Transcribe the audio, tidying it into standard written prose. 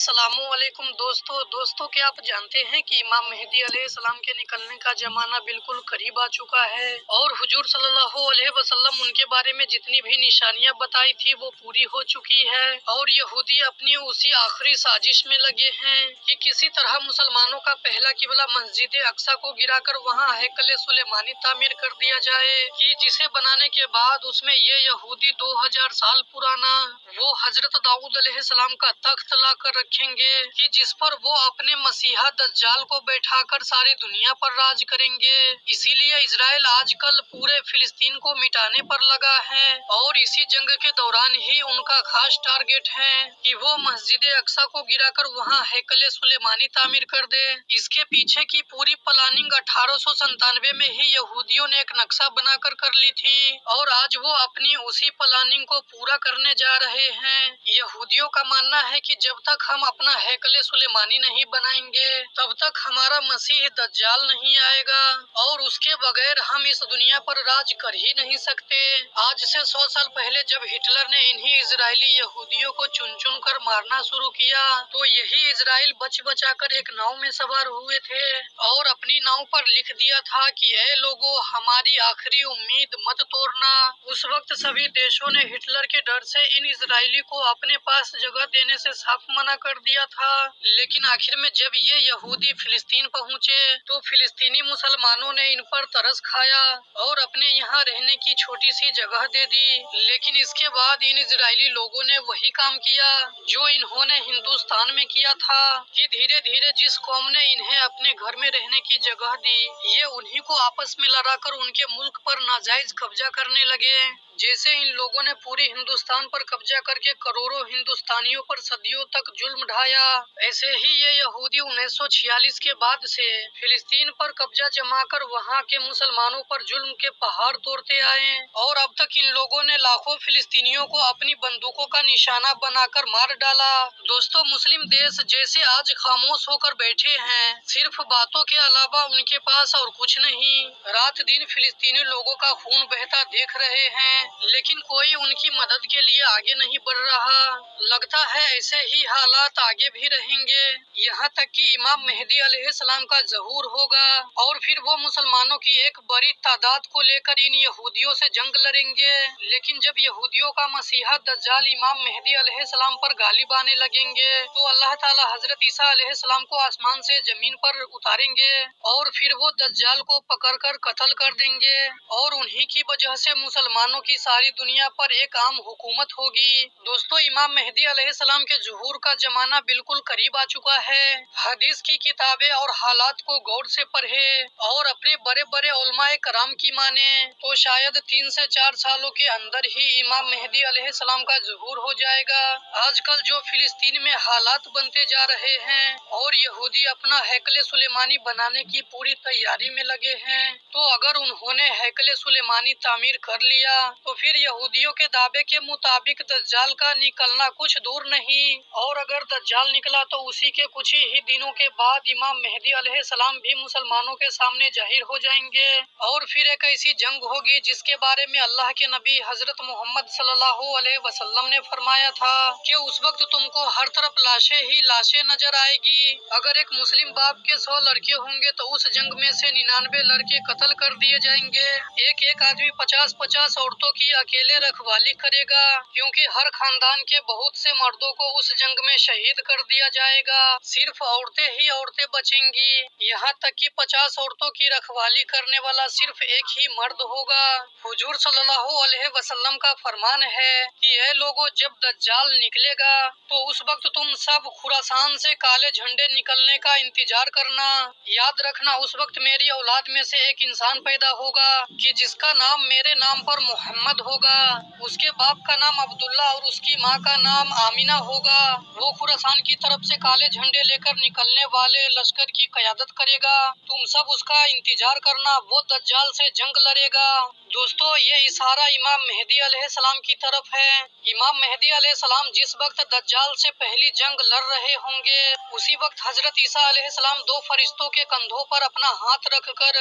السلام علیکم دوستوں کیا آپ جانتے ہیں کہ امام مہدی علیہ السلام کے نکلنے کا زمانہ بالکل قریب آ چکا ہے اور حضور صلی اللہ علیہ وسلم ان کے بارے میں جتنی بھی نشانیاں بتائی تھی وہ پوری ہو چکی ہے اور یہودی اپنی اسی آخری سازش میں لگے ہیں کہ کسی طرح مسلمانوں کا پہلا قبلہ مسجد اقصی کو گرا کر وہاں ہیکل سلیمانی تعمیر کر دیا جائے کہ جسے بنانے کے بعد اس میں یہ یہودی 2000 سال پرانا وہ حضرت داؤد علیہ السلام کا تخت لا کر رکھیں گے کہ جس پر وہ اپنے مسیحا دجال کو بیٹھا کر ساری دنیا پر راج کریں گے۔ اسی لیے اسرائیل آج کل پورے فلسطین کو مٹانے پر لگا ہے اور اسی جنگ کے دوران ہی ان کا خاص ٹارگٹ ہے کہ وہ مسجد اقصی کو گرا کر وہاں ہیکل سلیمانی تعمیر کر دے۔ اس کے پیچھے کی پوری پلاننگ 1897 میں ہی یہودیوں نے ایک نقشہ بنا کر لی تھی اور آج وہ اپنی اسی پلاننگ کو پورا کرنے جا رہے ہیں۔ یہودیوں کا ماننا ہے کہ جب تک ہم اپنا ہیکل سلیمانی نہیں بنائیں گے تب تک ہمارا مسیح دجال نہیں آئے گا اور اس کے بغیر ہم اس دنیا پر راج کر ہی نہیں سکتے۔ آج سے 100 سال پہلے جب ہٹلر نے انہی اسرائیلی یہودیوں کو چن چن کر مارنا شروع کیا تو یہی اسرائیل بچ بچا کر ایک ناؤ میں سوار ہوئے تھے اور اپنی ناؤ پر لکھ دیا تھا کہ اے لوگو ہماری آخری امید مت توڑنا۔ اس وقت سبھی دیشوں نے ہٹلر کے ڈر سے ان اسرائیلی کو اپنے پاس جگہ دینے سے صاف منع کر دیا تھا، لیکن آخر میں جب یہ یہودی فلسطین پہنچے تو فلسطینی مسلمانوں نے ان پر ترس کھایا اور اپنے یہاں رہنے کی چھوٹی سی جگہ دے دی۔ لیکن اس کے بعد ان اسرائیلی لوگوں نے وہی کام کیا جو انہوں نے ہندوستان میں کیا تھا کہ دھیرے دھیرے جس قوم نے انہیں اپنے گھر میں رہنے کی جگہ دی یہ انہی کو آپس میں لڑا کر ان کے ملک پر ناجائز قبضہ کرنے لگے۔ جیسے ان لوگوں نے پوری ہندوستان پر قبضہ کر کے کروڑوں ہندوستانیوں پر صدیوں تک ظلم ڈھایا، ایسے ہی یہ یہودی 1946 کے بعد سے فلسطین پر قبضہ جما کر وہاں کے مسلمانوں پر ظلم کے پہاڑ توڑتے آئے اور اب تک ان لوگوں نے لاکھوں فلسطینیوں کو اپنی بندوقوں کا نشانہ بنا کر مار ڈالا۔ دوستو مسلم دیش جیسے آج خاموش ہو کر بیٹھے ہیں، صرف باتوں کے علاوہ ان کے پاس اور کچھ نہیں، رات دن فلسطینی لوگوں کا خون بہتا دیکھ رہے ہیں لیکن کوئی ان کی مدد کے لیے آگے نہیں بڑھ رہا۔ لگتا ہے ایسے ہی حالات آگے بھی رہیں گے یہاں تک کہ امام مہدی علیہ السلام کا ظہور ہوگا اور پھر وہ مسلمانوں کی ایک بڑی تعداد کو لے کر ان یہودیوں سے جنگ لڑیں گے۔ لیکن جب یہودیوں کا مسیحا دجال امام مہدی علیہ السلام پر غالب آنے لگیں گے تو اللہ تعالی حضرت عیسیٰ علیہ السلام کو آسمان سے زمین پر اتاریں گے اور پھر وہ دجال کو پکڑ کر قتل کر دیں گے اور انہی کی وجہ سے مسلمانوں کی ساری دنیا پر ایک عام حکومت ہوگی۔ دوستو امام مہدی علیہ السلام کے ظہور کا زمانہ بالکل قریب آ چکا ہے۔ حدیث کی کتابیں اور حالات کو غور سے پڑھیں اور اپنے بڑے بڑے علماء کرام کی مانیں تو شاید 3 سے 4 سالوں کے اندر ہی امام مہدی علیہ السلام کا ظہور ہو جائے گا۔ آج کل جو فلسطین میں حالات بنتے جا رہے ہیں اور یہودی اپنا ہیکل سلیمانی بنانے کی پوری تیاری میں لگے ہیں تو اگر انہوں نے ہیکل سلیمانی تعمیر کر لیا تو پھر یہودیوں کے دعوے کے مطابق دجال کا نکلنا کچھ دور نہیں اور اگر دجال نکلا تو اسی کے کچھ ہی دنوں کے بعد امام مہدی علیہ السلام بھی مسلمانوں کے سامنے ظاہر ہو جائیں گے اور پھر ایک ایسی جنگ ہوگی جس کے بارے میں اللہ کے نبی حضرت محمد صلی اللہ علیہ وسلم نے فرمایا تھا کہ اس وقت تم کو ہر طرف لاشیں ہی لاشیں نظر آئے گی۔ اگر ایک مسلم باپ کے 100 لڑکے ہوں گے تو اس جنگ میں سے 99 لڑکے قتل کر دیے جائیں گے۔ ایک آدمی 50 عورتوں کی اکیلے رکھوالی کرے گا کیونکہ ہر خاندان کے بہت سے مردوں کو اس جنگ میں شہید کر دیا جائے گا، صرف عورتیں ہی عورتیں بچیں گی، یہاں تک کہ 50 عورتوں کی رکھوالی کرنے والا صرف ایک ہی مرد ہوگا۔ حضور صلی اللہ علیہ وسلم کا فرمان ہے کہ اے لوگو جب دجال نکلے گا تو اس وقت تم سب خراسان سے کالے جھنڈے نکلنے کا انتظار کرنا۔ یاد رکھنا اس وقت میری اولاد میں سے ایک انسان پیدا ہوگا کہ جس کا نام میرے نام پر محمد ہوگا، اس کے باپ کا نام عبداللہ اور اس کی ماں کا نام آمینہ ہوگا۔ وہ خراسان کی طرف سے کالے جھنڈے لے کر نکلنے والے لشکر کی قیادت کرے گا، تم سب اس کا انتظار کرنا، وہ دجال سے جنگ لڑے گا۔ دوستو یہ اشارہ امام مہدی علیہ السلام کی طرف ہے۔ امام مہدی علیہ السلام جس وقت دجال سے پہلی جنگ لڑ رہے ہوں گے اسی وقت حضرت عیسیٰ علیہ السلام 2 فرشتوں کے کندھوں پر اپنا ہاتھ رکھ کر